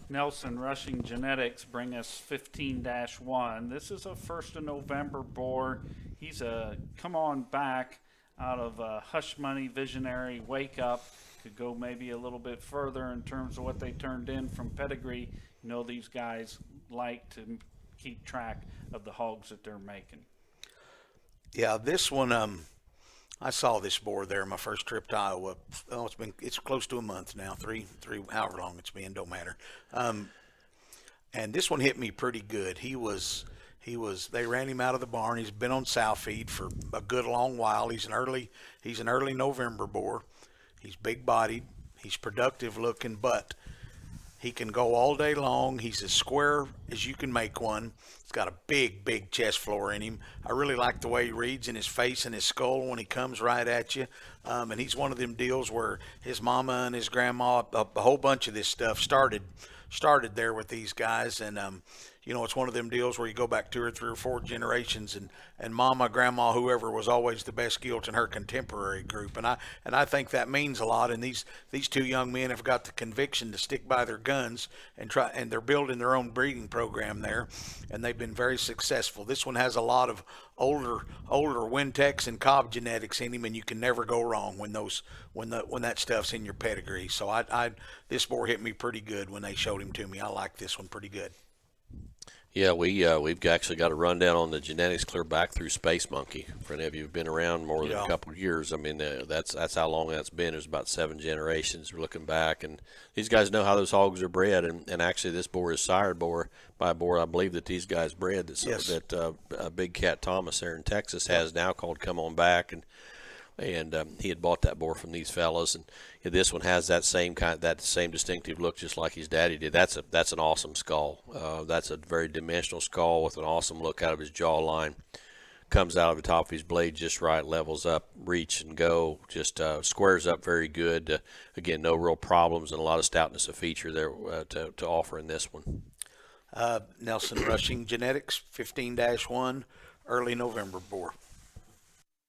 Nelson Rushing Genetics bring us 15-1. This is a 1st of November boar. He's a come on back out of Hush Money Visionary Wake Up. Could go maybe a little bit further in terms of what they turned in from pedigree. You know, these guys like to keep track of the hogs that they're making. Yeah, this one, I saw this boar there my first trip to Iowa. Oh, it's close to a month now, three, however long it's been, don't matter. And this one hit me pretty good. They ran him out of the barn. He's been on sow feed for a good long while. He's an early November boar. He's big bodied. He's productive looking, but he can go all day long. He's as square as you can make one. He's got a big chest floor in him. I really like the way he reads in his face and his skull when he comes right at you. And he's one of them deals where his mama and his grandma, a whole bunch of this stuff started there with these guys. And it's one of them deals where you go back 2 or 3 or 4 generations, and mama, grandma, whoever was always the best gilt in her contemporary group. And I think that means a lot. And these 2 young men have got the conviction to stick by their guns and they're building their own breeding program there, and they've been very successful. This one has a lot of older Wintex and Cobb genetics in him, and you can never go wrong when that stuff's in your pedigree. So this boar hit me pretty good when they showed him to me. I like this one pretty good. Yeah, we've actually got a rundown on the genetics clear back through Space Monkey. For any of you who've been around more than a couple of years, I mean, that's how long that's been. It's about 7 generations. We're looking back, and these guys know how those hogs are bred. And actually, this boar is sired by a boar I believe that these guys bred. That Big Cat Thomas there in Texas has now called Come On Back, and he had bought that boar from these fellas, and this one has that same distinctive look, just like his daddy did. That's an awesome skull. That's a very dimensional skull with an awesome look out of his jawline. Comes out of the top of his blade just right, levels up, reach and go, just squares up very good. Again, no real problems, and a lot of stoutness of feature there to offer in this one. Nelson Rushing Genetics, 15-1, early November boar.